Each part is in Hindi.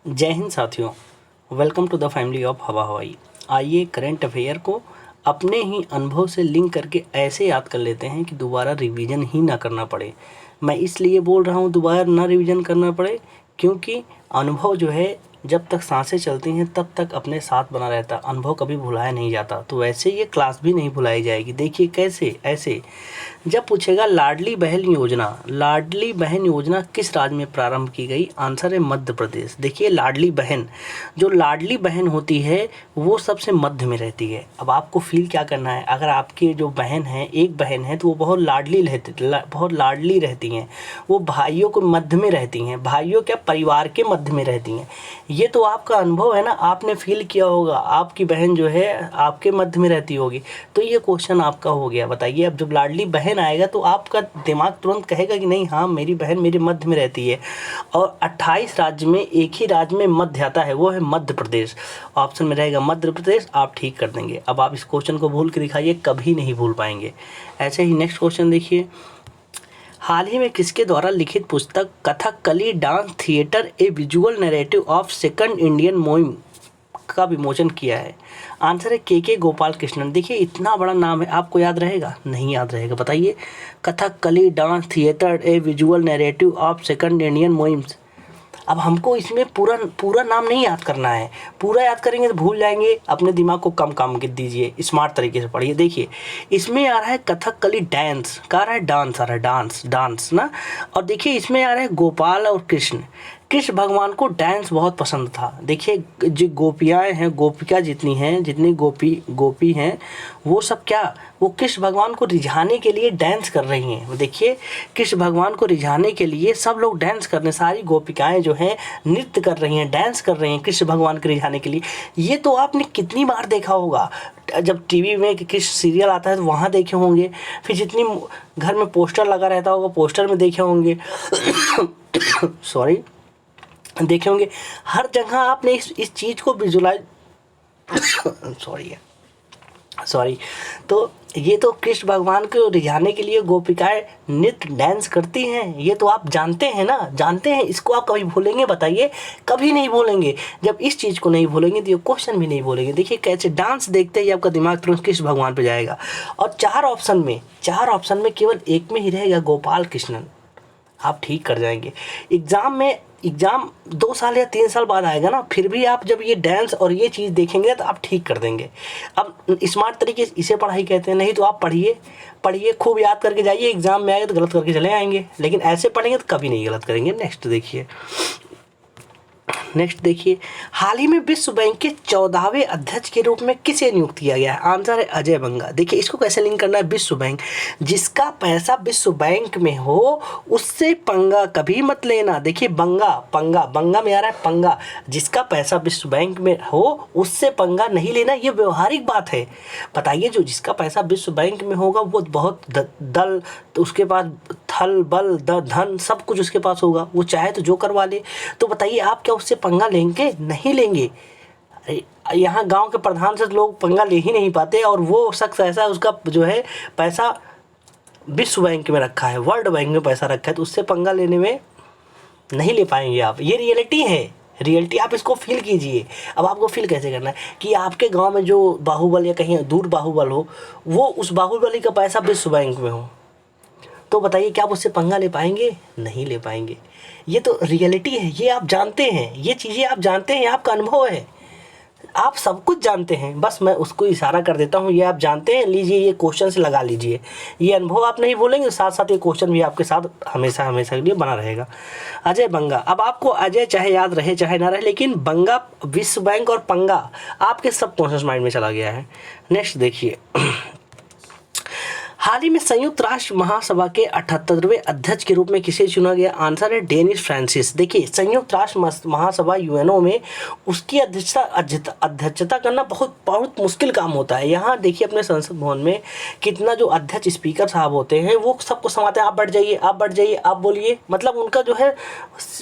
जय हिंद साथियों, welcome to the family of हवा हवाई। आइए करंट अफेयर को अपने ही अनुभव से लिंक करके ऐसे याद कर लेते हैं कि दोबारा रिवीजन ही ना करना पड़े। मैं इसलिए बोल रहा हूँ दोबारा ना रिवीजन करना पड़े क्योंकि अनुभव जो है जब तक सांसें चलती हैं तब तक अपने साथ बना रहता, अनुभव कभी भुलाया नहीं जाता। तो वैसे ये क्लास भी नहीं भुलाई जाएगी। देखिए कैसे, ऐसे जब पूछेगा लाडली बहन योजना किस राज्य में प्रारंभ की गई? आंसर है मध्य प्रदेश। देखिए लाडली बहन, जो लाडली बहन होती है वो सबसे मध्य में रहती है। अब आपको फील क्या करना है, अगर आपकी जो बहन है, एक बहन है, तो वो बहुत लाडली रहती हैं। वो भाइयों को मध्य में रहती हैं, भाइयों क्या परिवार के मध्य में रहती हैं। ये तो आपका अनुभव है ना, आपने फील किया होगा, आपकी बहन जो है आपके मध्य में रहती होगी। तो ये क्वेश्चन आपका हो गया। बताइए, अब जब लाडली बहन आएगा तो आपका दिमाग तुरंत कहेगा कि नहीं, हाँ मेरी बहन मेरे मध्य में रहती है। और 28 राज्य में एक ही राज्य में मध्य आता है, वो है मध्य प्रदेश। ऑप्शन में रहेगा मध्य प्रदेश। आप ठीक कर देंगे। अब आप इस क्वेश्चन को भूल के दिखाइए, कभी नहीं भूल पाएंगे। ऐसे ही नेक्स्ट क्वेश्चन देखिए, हाल ही में किसके द्वारा लिखित पुस्तक Kathakali dance theatre a visual narrative of second Indian मुहिम का विमोचन किया है? आंसर है के गोपाल कृष्णन। देखिए इतना बड़ा नाम है, आपको याद रहेगा? नहीं याद रहेगा। बताइए, Kathakali dance theatre a visual narrative of second Indian मुहिम्स। अब हमको इसमें पूरा नाम नहीं याद करना है। पूरा याद करेंगे तो भूल जाएंगे। अपने दिमाग को कम काम कर दीजिए, स्मार्ट तरीके से पढ़िए। देखिए इसमें आ रहा है कथकली डांस, का आ रहा है डांस, आ रहा है डांस ना। और देखिए इसमें आ रहा है गोपाल और कृष्ण भगवान को डांस बहुत पसंद था। देखिए जो गोपियाँ हैं, गोपिका जितनी हैं, जितनी गोपी हैं, वो सब क्या, वो कृष्ण भगवान को रिझाने के लिए डांस कर रही हैं। देखिए कृष्ण भगवान को रिझाने के लिए सब लोग डांस कर रहे हैं, सारी गोपिकाएं जो हैं नृत्य कर रही हैं, डांस कर रही हैं कृष्ण भगवान को रिझाने के लिए। ये तो आपने कितनी बार देखा होगा, जब टीवी में कृष्ण सीरियल आता है तो वहाँ देखे होंगे, फिर जितनी घर में पोस्टर लगा रहता होगा पोस्टर में देखे होंगे सॉरी, देखे होंगे। हर जगह आपने इस चीज़ को विजुलाइज सॉरी। तो ये तो कृष्ण भगवान को रिझाने के लिए गोपिकाएं नृत्य डांस करती हैं, ये तो आप जानते हैं ना, जानते हैं। इसको आप कभी भूलेंगे? बताइए, कभी नहीं भूलेंगे। जब इस चीज़ को नहीं भूलेंगे तो ये क्वेश्चन भी नहीं भूलेंगे। देखिए कैसे डांस देखते ही आपका दिमाग तुरंत कृष्ण भगवान पे जाएगा। और चार ऑप्शन में केवल एक में ही रहेगा गोपाल कृष्णन। आप ठीक कर जाएंगे। एग्ज़ाम 2 साल या 3 साल बाद आएगा ना, फिर भी आप जब ये डांस और ये चीज़ देखेंगे तो आप ठीक कर देंगे। अब स्मार्ट तरीके से इसे पढ़ाई कहते हैं। नहीं तो आप पढ़िए खूब याद करके जाइए, एग्ज़ाम में आएगा तो गलत करके चले आएंगे, लेकिन ऐसे पढ़ेंगे तो कभी नहीं गलत करेंगे। नेक्स्ट देखिए, हाल ही में विश्व बैंक के 14वें अध्यक्ष के रूप में किसे नियुक्त किया गया है? आंसर है अजय बंगा। देखिए इसको कैसे लिंक करना है, विश्व बैंक, जिसका पैसा विश्व बैंक में हो उससे पंगा कभी मत लेना। देखिए बंगा में आ रहा है पंगा, जिसका पैसा विश्व बैंक में हो उससे पंगा नहीं लेना, ये व्यवहारिक बात है। बताइए, जो जिसका पैसा विश्व बैंक में होगा वो बहुत दल, तो उसके पास थल बल धन सब कुछ उसके पास होगा, वो चाहे तो जो करवा ले। तो बताइए आप क्या उससे पंगा लेंगे? नहीं लेंगे। यहाँ गांव के प्रधान से लोग पंगा ले ही नहीं पाते, और वो शख्स ऐसा, उसका जो है पैसा विश्व बैंक में रखा है, वर्ल्ड बैंक में पैसा रखा है, तो उससे पंगा लेने में नहीं ले पाएंगे आप। ये रियलिटी है, रियलिटी आप इसको फील कीजिए। अब आपको फील कैसे करना है कि आपके गांव में जो बाहुबल या कहीं दूर बाहुबल हो, वो उस बाहुबली का पैसा विश्व बैंक में हो, तो बताइए क्या आप उससे पंगा ले पाएंगे? नहीं ले पाएंगे। ये तो रियलिटी है, ये आप जानते हैं, ये चीज़ें आप जानते हैं, आपका अनुभव है, आप सब कुछ जानते हैं। बस मैं उसको इशारा कर देता हूँ, ये आप जानते हैं। लीजिए, ये क्वेश्चन से लगा लीजिए, ये अनुभव आप नहीं भूलेंगे, साथ साथ ये क्वेश्चन भी आपके साथ हमेशा के लिए बना रहेगा। अजय बंगा, अब आपको अजय चाहे याद रहे चाहे ना रहे, लेकिन बंगा, विश्व बैंक और पंगा आपके सब कॉन्शियस माइंड में चला गया है। नेक्स्ट देखिए, हाल ही में संयुक्त राष्ट्र महासभा के 78वें अध्यक्ष के रूप में किसे चुना गया? आंसर है डेनिस फ्रांसिस। देखिए संयुक्त राष्ट्र महासभा यूएनओ में उसकी अध्यक्षता करना बहुत मुश्किल काम होता है। यहाँ देखिए अपने संसद भवन में कितना जो अध्यक्ष स्पीकर साहब होते हैं वो सबको समाते हैं, आप बैठ जाइए आप बोलिए, मतलब उनका जो है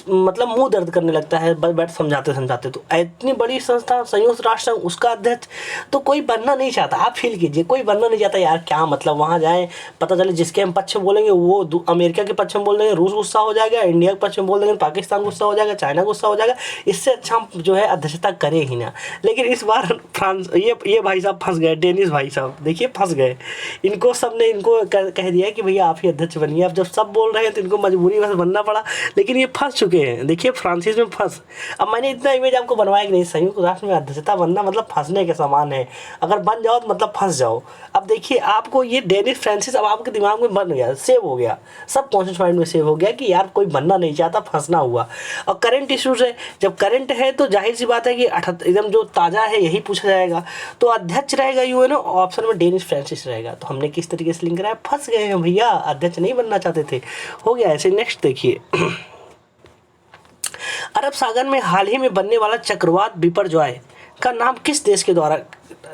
मतलब मुंह दर्द करने लगता है बैठ समझाते। तो इतनी बड़ी संस्था संयुक्त राष्ट्र, उसका अध्यक्ष तो कोई बनना नहीं चाहता। आप फील कीजिए, कोई बनना नहीं चाहता यार, क्या मतलब वहाँ जाएँ, पता चले जिसके हम पक्ष में बोलेंगे वो अमेरिका के पक्ष में बोल देंगे, रूस गुस्सा हो जाएगा, इंडिया के पक्ष में बोल देंगे पाकिस्तान गुस्सा हो जाएगा, चाइना गुस्सा हो जाएगा। इससे अच्छा हम जो है अध्यक्षता करें ही ना। लेकिन इस बार फ्रांस ये भाई साहब फंस गए, डेनिस भाई साहब देखिए फंस गए। इनको सबने इनको कह दिया कि भैया आप ही अध्यक्ष बनिए। अब जब सब बोल रहे हैं तो इनको मजबूरी बस बनना पड़ा, लेकिन ये फंस चुके हैं। देखिए फ्रांसिस में फंस। अब मैंने इतना इमेज आपको बनवाया कि नहीं, संयुक्त राष्ट्र में अध्यक्षता बनना मतलब फंसने के समान है। अगर बन जाओ तो मतलब फंस जाओ। अब देखिए आपको ये डेनिस फ्रांसिस अब आपके दिमाग में बन गया, सेव हो गया, सब कॉन्शियस माइंड में सेव हो गया कि यार कोई बनना नहीं चाहता, फंसना हुआ। और करंट इश्यूज है, जब करंट है तो जाहिर सी बात है कि एकदम जो ताज़ा है यही पूछा जाएगा। तो अध्यक्ष रहेगा यूएनओ, ऑप्शन में डेनिस फ्रांसिस रहेगा। तो हमने किस तरीके से लिंक कराया, फंस गए हैं भैया, अध्यक्ष नहीं बनना चाहते थे, हो गया ऐसे। नेक्स्ट देखिए अरब सागर में हाल ही में बनने वाला चक्रवात बिपरजॉय का नाम किस देश के द्वारा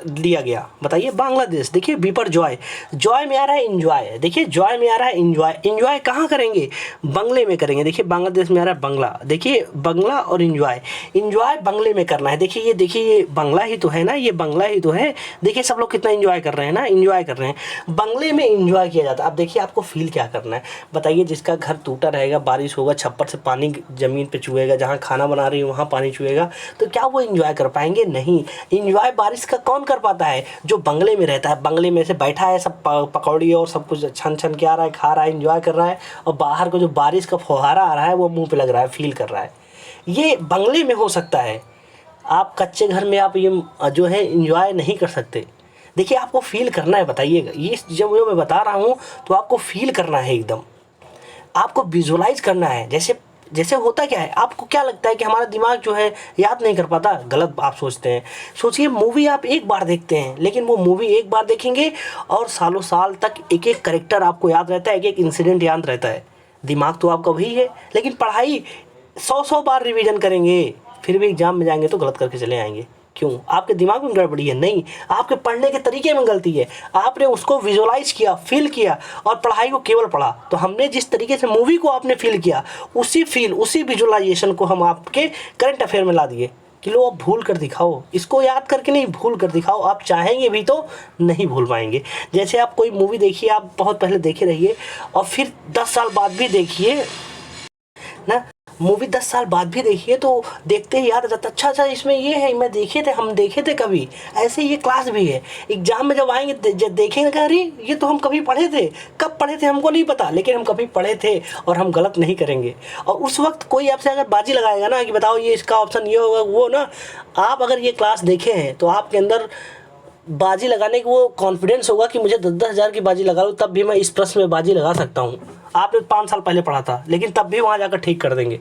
दिया गया, बताइए। बांग्लादेश। देखिए बिपरजॉय, जॉय में आ रहा है इंजॉय, देखिए जॉय में आ रहा है इंजॉय। इंजॉय कहाँ करेंगे, बंगले में करेंगे। देखिए बांग्लादेश में आ रहा है बंगला, देखिए बंगला और इंजॉय, इंजॉय बंगले में करना है। देखिए ये बंगला ही तो है ना, ये बंगला ही तो है। देखिए सब लोग कितना इंजॉय कर रहे हैं ना, इंजॉय कर रहे हैं, बंगले में इंजॉय किया जाता है। अब देखिए आपको फील क्या करना है, बताइए। जिसका घर टूटा रहेगा, बारिश होगा, छप्पर से पानी ज़मीन पे चुएगा, जहाँ खाना बना रही है वहाँ पानी चुएगा, तो क्या वो इंजॉय कर पाएंगे, नहीं। इंजॉय बारिश का कौन कर पाता है, जो बंगले में रहता है, बंगले में से बैठा है, सब पकौड़ी और सब कुछ छन छन के आ रहा है, खा रहा है, इंजॉय कर रहा है, और बाहर को जो बारिश का फुहारा आ रहा है वो मुंह पे लग रहा है, फील कर रहा है। ये बंगले में हो सकता है। आप कच्चे घर में आप ये जो है इंजॉय नहीं कर सकते। देखिए आपको फील करना है, बताइएगा। ये जब मैं बता रहा हूँ तो आपको फील करना है, एकदम आपको विजुअलाइज करना है। जैसे होता क्या है, आपको क्या लगता है कि हमारा दिमाग जो है याद नहीं कर पाता, गलत आप सोचते हैं। सोचिए मूवी आप एक बार देखते हैं, लेकिन वो मूवी एक बार देखेंगे और सालों साल तक एक एक कैरेक्टर आपको याद रहता है, एक एक इंसिडेंट याद रहता है। दिमाग तो आपका वही है, लेकिन पढ़ाई 100 बार रिवीजन करेंगे, फिर भी एग्जाम में जाएंगे तो गलत करके चले आएंगे। क्यों, आपके दिमाग में गड़बड़ी है? नहीं, आपके पढ़ने के तरीके में गलती है। आपने उसको विजुअलाइज किया, फील किया, और पढ़ाई को केवल पढ़ा। तो हमने जिस तरीके से मूवी को आपने फील किया, उसी विजुअलाइजेशन को हम आपके करंट अफेयर में ला दिए कि लो अब भूल कर दिखाओ, इसको याद करके नहीं, भूल कर दिखाओ। आप चाहेंगे भी तो नहीं भूल पाएंगे। जैसे आप कोई मूवी देखिए, आप बहुत पहले देखे रहिए और फिर 10 साल बाद भी देखिए ना, मूवी 10 साल बाद भी देखिए तो देखते ही याद आ जाता, अच्छा इसमें ये है, मैं देखे थे, हम देखे थे कभी। ऐसे ये क्लास भी है, एग्जाम में जब आएंगे जब देखेंगे, अरे ये तो हम कभी पढ़े थे, कब पढ़े थे हमको नहीं पता, लेकिन हम कभी पढ़े थे और हम गलत नहीं करेंगे। और उस वक्त कोई आपसे अगर बाजी लगाएगा ना कि बताओ ये इसका ऑप्शन ये होगा वो ना, आप अगर ये क्लास देखे हैं तो आपके अंदर बाजी लगाने की वो कॉन्फिडेंस होगा कि मुझे 10-10 हज़ार की बाजी लगा लूँ तब भी मैं इस प्रश्न में बाजी लगा सकता हूँ। आपने 5 साल पहले पढ़ा था, लेकिन तब भी वहाँ जाकर ठीक कर देंगे।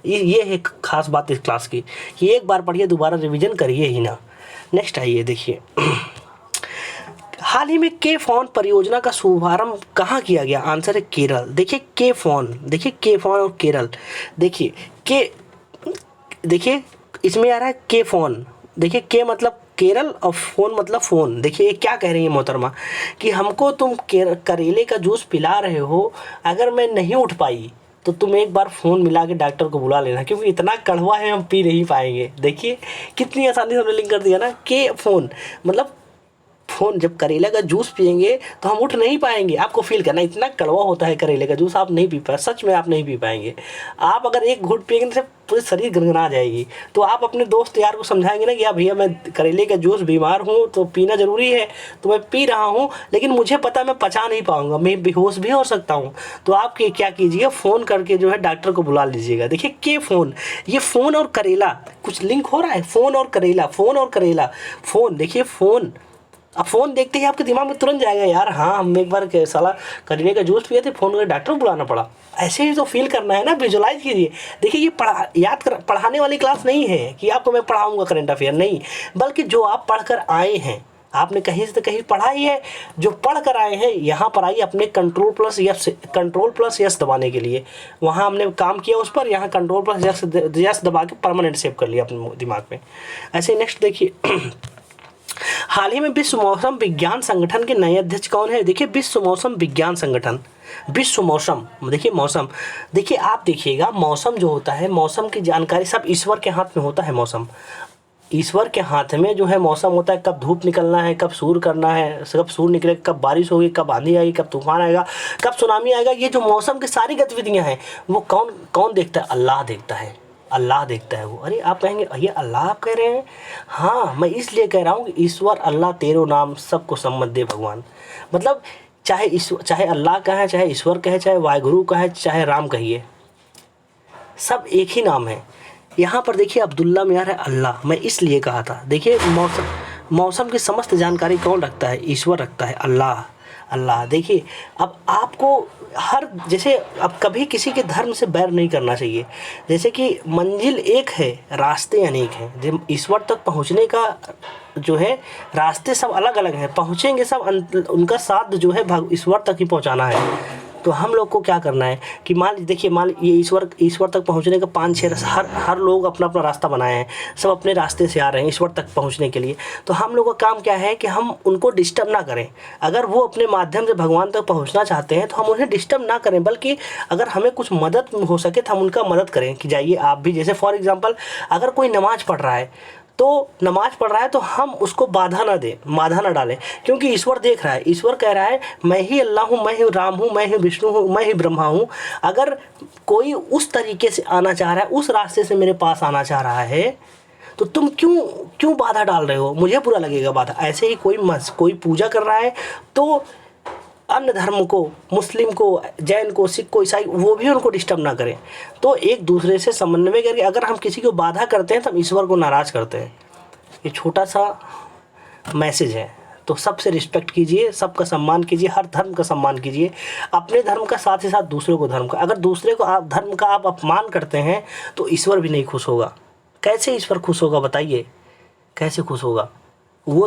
ये है खास बात इस क्लास की कि एक बार पढ़िए, दोबारा रिवीजन करिए ही ना। नेक्स्ट आइए देखिए हाल ही में के फोन परियोजना का शुभारंभ कहाँ किया गया? आंसर है केरल। देखिए के फोन और केरल। देखिए इसमें आ रहा है के फोन। देखिए के मतलब केरल और फ़ोन मतलब फ़ोन। देखिए क्या कह रही है मोहतरमा कि हमको तुम करेले का जूस पिला रहे हो, अगर मैं नहीं उठ पाई तो तुम एक बार फ़ोन मिला के डॉक्टर को बुला लेना, क्योंकि इतना कड़वा है हम पी नहीं पाएंगे। देखिए कितनी आसानी से हमने लिंक कर दिया ना, के फ़ोन मतलब फ़ोन। जब करेले का जूस पिएंगे तो हम उठ नहीं पाएंगे। आपको फील करना, इतना कड़वा होता है करेले का जूस, आप नहीं पी पाए, सच में आप नहीं पी पाएंगे। आप अगर एक घूंट पिएंगे तो पूरे शरीर गनगना जाएगी। तो आप अपने दोस्त यार को समझाएंगे ना कि यार भैया मैं करेले का जूस बीमार हूँ तो पीना ज़रूरी है, तो मैं पी रहा हूँ, लेकिन मुझे पता मैं पचा नहीं पाऊँगा, मैं बेहोश भी हो सकता हूँ। तो आप क्या कीजिएगा, फ़ोन करके जो है डॉक्टर को बुला लीजिएगा। देखिए के फ़ोन, ये फ़ोन और करेला कुछ लिंक हो रहा है, फ़ोन और करेला। फ़ोन देखिए फ़ोन, अब फ़ोन देखते ही आपके दिमाग में तुरंत जाएगा यार हाँ हम एक बार साला करेले का जूस पिए थे, फ़ोन करके डॉक्टर को बुलाना पड़ा। ऐसे ही तो फील करना है ना, विजुअलाइज कीजिए। देखिए ये पढ़ाने वाली क्लास नहीं है कि आपको मैं पढ़ाऊँगा करंट अफेयर, नहीं, बल्कि जो आप पढ़ कर आए हैं, आपने कहीं से कहीं पढ़ा ही है, जो पढ़ कर आए हैं यहाँ पर आइए अपने कंट्रोल प्लस यस दबाने के लिए। वहाँ हमने काम किया उस पर, यहाँ कंट्रोल प्लस यस दबा के परमानेंट सेव कर लिया अपने दिमाग में। ऐसे नेक्स्ट देखिए हाल ही में विश्व मौसम विज्ञान संगठन के नए अध्यक्ष कौन है? देखिए विश्व मौसम विज्ञान संगठन, विश्व मौसम, देखिए मौसम, देखिए आप देखिएगा मौसम जो होता है, मौसम की जानकारी सब ईश्वर के हाथ में होता है। मौसम ईश्वर के हाथ में जो है मौसम होता है, कब धूप निकलना है, कब सूर्य करना है, कब सूर्य निकले, कब बारिश होगी, कब आंधी आएगी, कब तूफान आएगा, कब सुनामी आएगा। ये जो मौसम की सारी गतिविधियाँ हैं वो कौन कौन देखता है? अल्लाह देखता है। अल्लाह देखता है वो। अरे आप कहेंगे ये अल्लाह आप कह रहे हैं? हाँ, मैं इसलिए कह रहा हूँ कि ईश्वर अल्लाह तेरो नाम सबको सम्मत दे भगवान। मतलब चाहे अल्लाह का है, चाहे ईश्वर का है, चाहे वाहिगुरु का है, चाहे राम कहिए, सब एक ही नाम है। यहाँ पर देखिए अब्दुल्ला में आ रहा है अल्लाह। मैं इसलिए कहा था, देखिए मौसम की समस्त जानकारी कौन रखता है? ईश्वर रखता है, अल्लाह। देखिए अब आपको जैसे अब कभी किसी के धर्म से बैर नहीं करना चाहिए। जैसे कि मंजिल एक है, रास्ते अनेक हैं। जब ईश्वर तक पहुँचने का जो है रास्ते सब अलग अलग हैं, पहुँचेंगे सब, उनका साथ जो है ईश्वर तक ही पहुँचाना है। तो हम लोग को क्या करना है कि देखिए ये ईश्वर तक पहुंचने का 5-6 हर लोग अपना अपना रास्ता बनाए हैं, सब अपने रास्ते से आ रहे हैं ईश्वर तक पहुंचने के लिए। तो हम लोग का काम क्या है कि हम उनको डिस्टर्ब ना करें। अगर वो अपने माध्यम से भगवान तक पहुंचना चाहते हैं तो हम उन्हें डिस्टर्ब ना करें, बल्कि अगर हमें कुछ मदद हो सके तो हम उनका मदद करें कि जाइए आप भी। जैसे फॉर एग्ज़ाम्पल अगर कोई नमाज़ पढ़ रहा है तो हम उसको बाधा ना डालें, क्योंकि ईश्वर देख रहा है। ईश्वर कह रहा है मैं ही अल्लाह हूँ, मैं ही राम हूँ, मैं ही विष्णु हूँ, मैं ही ब्रह्मा हूँ। अगर कोई उस तरीके से आना चाह रहा है, उस रास्ते से मेरे पास आना चाह रहा है, तो तुम क्यों बाधा डाल रहे हो? मुझे बुरा लगेगा बाधा। ऐसे ही कोई पूजा कर रहा है तो अन्य धर्म को, मुस्लिम को, जैन को, सिख को, ईसाई, वो भी उनको डिस्टर्ब ना करें। तो एक दूसरे से समन्वय करके अगर हम किसी को बाधा करते हैं तो हम ईश्वर को नाराज़ करते हैं। ये छोटा सा मैसेज है। तो सबसे रिस्पेक्ट कीजिए, सबका सम्मान कीजिए, हर धर्म का सम्मान कीजिए, अपने धर्म का साथ ही साथ दूसरे को धर्म का। अगर दूसरे को धर्म का आप अपमान करते हैं तो ईश्वर भी नहीं खुश होगा। कैसे ईश्वर खुश होगा बताइए? कैसे खुश होगा? वो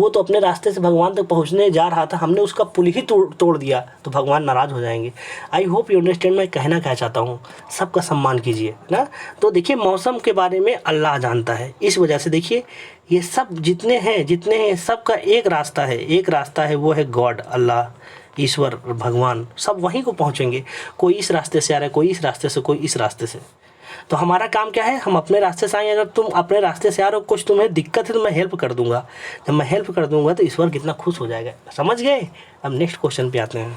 तो अपने रास्ते से भगवान तक पहुंचने जा रहा था, हमने उसका पुल ही तोड़ दिया, तो भगवान नाराज़ हो जाएंगे। आई होप यू अंडरस्टैंड मैं कहना क्या चाहता हूँ। सबका सम्मान कीजिए ना। तो देखिए मौसम के बारे में अल्लाह जानता है, इस वजह से देखिए ये सब जितने हैं सबका एक रास्ता है, वो है गॉड, अल्लाह, ईश्वर, भगवान। सब वहीं को पहुँचेंगे। कोई इस रास्ते से आ रहा है, कोई इस रास्ते से, कोई इस रास्ते से। तो हमारा काम क्या है? हम अपने रास्ते से आए। अगर तुम अपने रास्ते से आ रहे हो, कुछ तुम्हें दिक्कत है तो मैं हेल्प कर दूंगा। जब मैं हेल्प कर दूंगा तो ईश्वर कितना खुश हो जाएगा। समझ गए? अब नेक्स्ट क्वेश्चन पे आते हैं।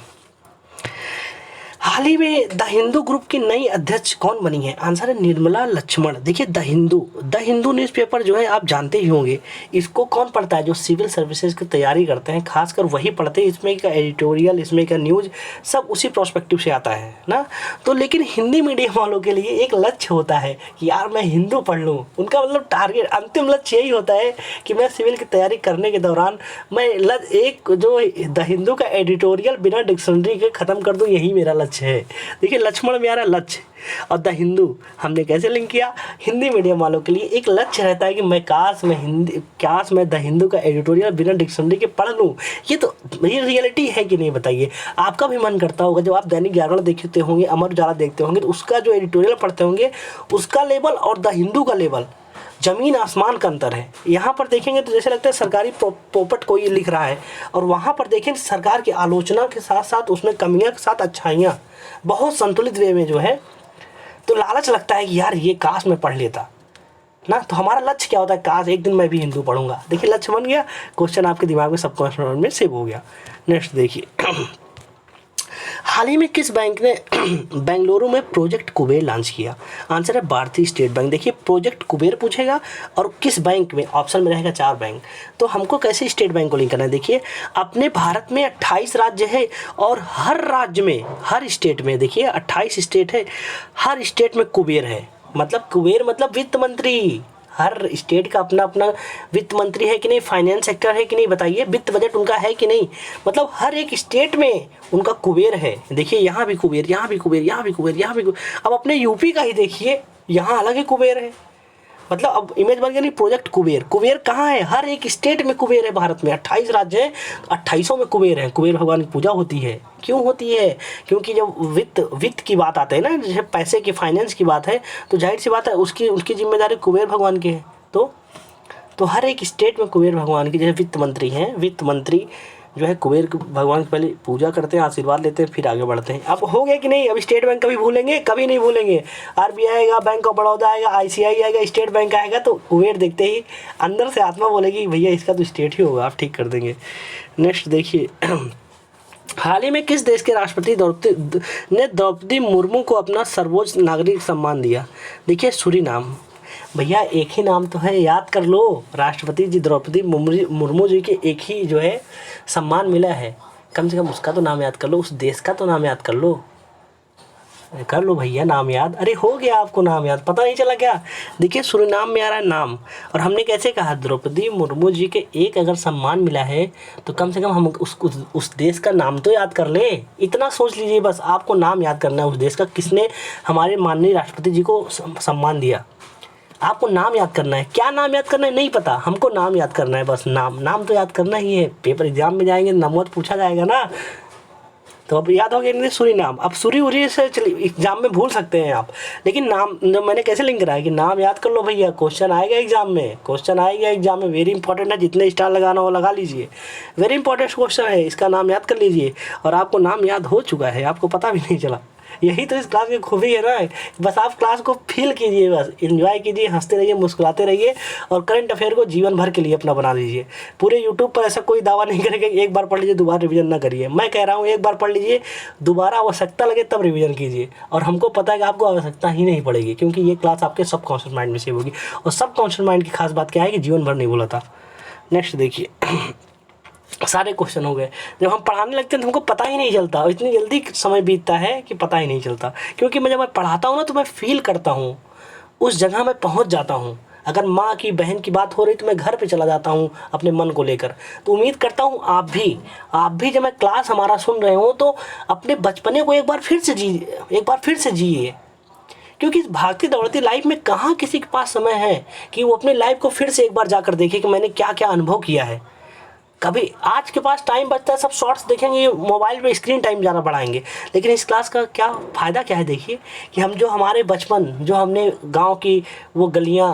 हाल ही में द हिंदू ग्रुप की नई अध्यक्ष कौन बनी है? आंसर है निर्मला लक्ष्मण। देखिए द हिंदू न्यूज़पेपर जो है आप जानते ही होंगे। इसको कौन पढ़ता है? जो सिविल सर्विसेज की तैयारी करते हैं, खासकर वही पढ़ते हैं। इसमें का एडिटोरियल, इसमें का न्यूज़ सब उसी प्रोस्पेक्टिव से आता है ना। तो लेकिन हिंदी मीडियम वालों के लिए एक लक्ष्य होता है कि यार मैं हिंदू पढ़ लूँ। उनका मतलब टारगेट, अंतिम लक्ष्य यही होता है कि मैं सिविल की तैयारी करने के दौरान मैं एक जो द हिंदू का एडिटोरियल बिना डिक्शनरी के ख़त्म कर दूँ, यही मेरा लक्ष्य है। देखिए लक्ष्मण में आ रहा है लक्ष्य, और द हिंदू हमने कैसे लिंक किया? हिंदी मीडियम वालों के लिए एक लक्ष्य रहता है कि मैं काश मैं द हिंदू का एडिटोरियल बिना डिक्शनरी के पढ़ लूँ। ये रियलिटी है कि नहीं बताइए? आपका भी मन करता होगा। जब आप दैनिक जागरण देखते होंगे, अमर उजाला देखते होंगे, तो उसका जो एडिटोरियल पढ़ते होंगे, उसका लेवल और द हिंदू का लेवल ज़मीन आसमान का अंतर है। यहाँ पर देखेंगे तो जैसे लगता है सरकारी पोपट कोई लिख रहा है, और वहाँ पर देखेंगे सरकार की आलोचना के साथ साथ उसमें कमियाँ के साथ अच्छाइयाँ बहुत संतुलित वे में जो है। तो लालच लगता है कि यार ये काश मैं पढ़ लेता ना। तो हमारा लक्ष्य क्या होता है? काश एक दिन मैं भी हिंदू पढ़ूंगा। देखिए लक्ष्य बन गया, क्वेश्चन आपके दिमाग में सबकॉन्शियस में सेव हो गया। नेक्स्ट देखिए हाल ही में किस बैंक ने बेंगलुरु में प्रोजेक्ट कुबेर लॉन्च किया? आंसर है भारतीय स्टेट बैंक। देखिए प्रोजेक्ट कुबेर पूछेगा और किस बैंक में, ऑप्शन में रहेगा 4 बैंक। तो हमको कैसे स्टेट बैंक को लिंक करना है? देखिए अपने भारत में 28 राज्य है, और हर राज्य में, हर स्टेट में, देखिए 28 स्टेट है, हर स्टेट में कुबेर है। मतलब कुबेर मतलब वित्त मंत्री। हर स्टेट का अपना अपना वित्त मंत्री है कि नहीं, फाइनेंस सेक्टर है कि नहीं, बताइए। वित्त बजट उनका है कि नहीं? मतलब हर एक स्टेट में उनका कुबेर है। देखिए यहाँ भी कुबेर, यहाँ भी कुबेर, यहाँ भी कुबेर, यहाँ भी कुबेर। अब अपने यूपी का ही देखिए, यहाँ अलग ही कुबेर है। मतलब अब इमेज बन गया नहीं, प्रोजेक्ट कुबेर कहाँ है? हर एक स्टेट में कुबेर है। भारत में 28 राज्य हैं, 28 में कुबेर हैं। कुबेर भगवान की पूजा होती है। क्यों होती है? क्योंकि जब वित्त की बात आते हैं ना, जैसे पैसे की, फाइनेंस की बात है, तो जाहिर सी बात है उसकी जिम्मेदारी कुबेर भगवान की है। तो हर एक स्टेट में कुबेर भगवान की, जैसे वित्त मंत्री हैं, वित्त मंत्री जो है कुबेर भगवान की पहले पूजा करते हैं, आशीर्वाद लेते हैं, फिर आगे बढ़ते हैं। अब हो गया कि नहीं? अब स्टेट बैंक कभी भूलेंगे? कभी नहीं भूलेंगे। आरबीआई आएगा, बैंक ऑफ बड़ौदा आएगा, आईसीआई आएगा, स्टेट बैंक आएगा, तो कुबेर देखते ही अंदर से आत्मा बोलेगी भैया इसका तो स्टेट ही होगा, आप ठीक कर देंगे। नेक्स्ट देखिए, हाल ही में किस देश के राष्ट्रपति ने द्रौपदी मुर्मू को अपना सर्वोच्च नागरिक सम्मान दिया? देखिए सूरीनाम। भैया एक ही नाम तो है, याद कर लो। राष्ट्रपति जी द्रौपदी मुर्मू जी के एक ही जो है सम्मान मिला है, कम से कम उसका तो नाम याद कर लो, उस देश का तो नाम याद कर लो। कर लो भैया नाम याद। अरे हो गया आपको नाम याद, पता नहीं चला क्या? देखिए सूरीनाम में आ रहा है नाम, और हमने कैसे कहा द्रौपदी मुर्मू जी के एक अगर सम्मान मिला है तो कम से कम हम उस देश का नाम तो याद कर ले। इतना सोच लीजिए बस, आपको नाम याद करना है उस देश का, किसने हमारे माननीय राष्ट्रपति जी को सम्मान दिया। आपको नाम याद करना है। क्या नाम याद करना है नहीं पता, हमको नाम याद करना है बस। नाम तो याद करना ही है। पेपर एग्जाम में जाएंगे नंबर पूछा जाएगा ना, तो अब याद हो गया नहीं सूरीनाम। अब सूरी उरी से एग्जाम में भूल सकते हैं आप, लेकिन नाम मैंने कैसे लिंक कराया कि नाम याद कर लो भैया, क्वेश्चन आएगा एग्जाम में, क्वेश्चन आएगा एग्जाम में, वेरी इंपॉर्टेंट है। जितने स्टार लगाना हो लगा लीजिए, वेरी इंपॉर्टेंट क्वेश्चन है, इसका नाम याद कर लीजिए। और आपको नाम याद हो चुका है, आपको पता भी नहीं चला। यही तो इस क्लास की खूबी है ना। बस आप क्लास को फील कीजिए, बस एंजॉय कीजिए, हंसते रहिए, मुस्कुराते रहिए, और करंट अफेयर को जीवन भर के लिए अपना बना लीजिए। पूरे यूट्यूब पर ऐसा कोई दावा नहीं करेगा एक बार पढ़ लीजिए दोबारा रिवीजन ना करिए। मैं कह रहा हूँ एक बार पढ़ लीजिए, दोबारा आवश्यकता लगे तब रिवीजन कीजिए। और हमको पता है कि आपको आवश्यकता ही नहीं पड़ेगी, क्योंकि ये क्लास आपके सब कॉन्शियस माइंड में सेव होगी। और सब कॉन्शियस माइंड की खास बात क्या है कि जीवन भर नहीं भूला था। नेक्स्ट देखिए, सारे क्वेश्चन हो गए। जब हम पढ़ाने लगते हैं तो हमको पता ही नहीं चलता, और इतनी जल्दी समय बीतता जब कि पता ही नहीं चलता। क्योंकि जब मैं पढ़ाता हूँ ना तो मैं फील करता हूँ, उस जगह में पहुँच जाता हूँ। अगर माँ की बहन की बात हो रही तो मैं घर पे चला जाता हूँ अपने मन को लेकर। तो उम्मीद करता हूँ आप भी जब मैं क्लास हमारा सुन रहे हो तो अपने बचपने को एक बार फिर से जिए। क्योंकि इस भागती दौड़ती लाइफ में कहाँ किसी के पास समय है कि वो अपनी लाइफ को फिर से एक बार जाकर देखे कि मैंने क्या क्या अनुभव किया है। कभी आज के पास टाइम बचता है, सब शॉर्ट्स देखेंगे, मोबाइल पे स्क्रीन टाइम ज़्यादा बढ़ाएंगे। लेकिन इस क्लास का क्या फ़ायदा क्या है? देखिए कि हम जो हमारे बचपन, जो हमने गांव की वो गलियां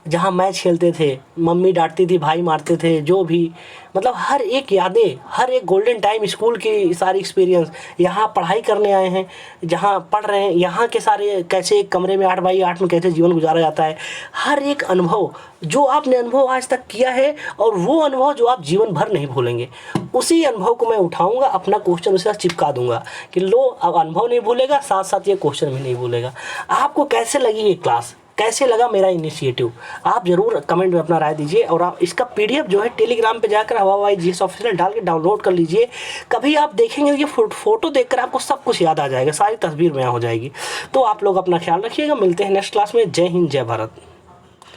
जहाँ मैच खेलते थे, मम्मी डांटती थी, भाई मारते थे, जो भी मतलब हर एक यादें, हर एक गोल्डन टाइम, स्कूल की सारी एक्सपीरियंस, यहाँ पढ़ाई करने आए हैं, जहाँ पढ़ रहे हैं, यहाँ के सारे कैसे एक कमरे में 8x8 में कैसे जीवन गुजारा जाता है, हर एक अनुभव जो आपने अनुभव आज तक किया है, और वो अनुभव जो आप जीवन भर नहीं भूलेंगे, उसी अनुभव को मैं उठाऊंगा, अपना क्वेश्चन उसके साथ चिपका दूंगा कि लो अब अनुभव नहीं भूलेगा, साथ साथ ये क्वेश्चन भी नहीं भूलेगा। आपको कैसे लगी ये क्लास, कैसे लगा मेरा इनिशिएटिव, आप ज़रूर कमेंट में अपना राय दीजिए। और आप इसका पीडीएफ जो है टेलीग्राम पे जाकर हवा हवाई जीएस ऑफिशियल डाल के डाउनलोड कर लीजिए। कभी आप देखेंगे ये फोटो देखकर आपको सब कुछ याद आ जाएगा, सारी तस्वीर में हो जाएगी। तो आप लोग अपना ख्याल रखिएगा, मिलते हैं नेक्स्ट क्लास में। जय हिंद, जय भारत।